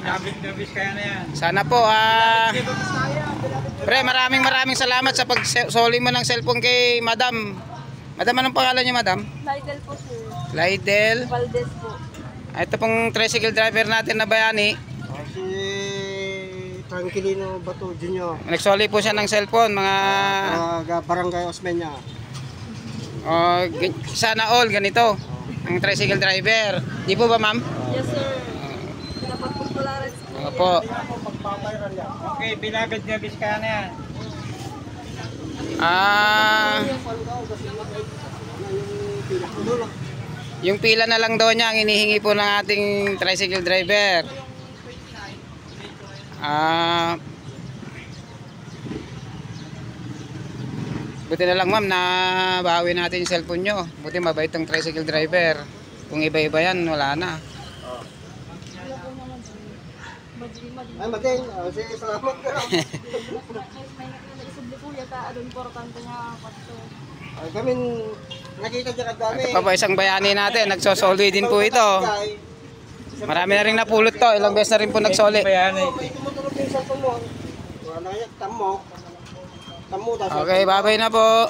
Binabit-nabis kaya na yan. Sana po, pre, maraming salamat sa pagsoli mo ng cellphone kay Madam. Madam, anong pangalan niyo, Madam? Lydel po, sir. Lydel. Valdez po. Ito pong tricycle driver natin na bayani. Si Tranquilino Bato Jr. Nagsoli po siya ng cellphone, mga Barangay Osmeña. sana all ganito. Ang tricycle driver. Di po ba, ma'am? Yes, sir. Dapat popularis po. Opo. Okay, binabit-nabis kaya na yan. Yung pila na lang daw niya ang inihingi po ng ating tricycle driver. Buti na lang, ma'am, na bawi natin yung cellphone nyo. Buti mabait ang tricycle driver. Kung iba-iba yan, wala na. Ay, Madeng. Sige, salamat ka lang. Kami nakita dyan kami. Ito pa po isang bayani natin. Nagsosoli din po ito. Marami na rin napulot to. Ilang beses na rin po nagsoli. May tumutulog yung cellphone mo. Wala yan, tamo. Okay, bye-bye na po.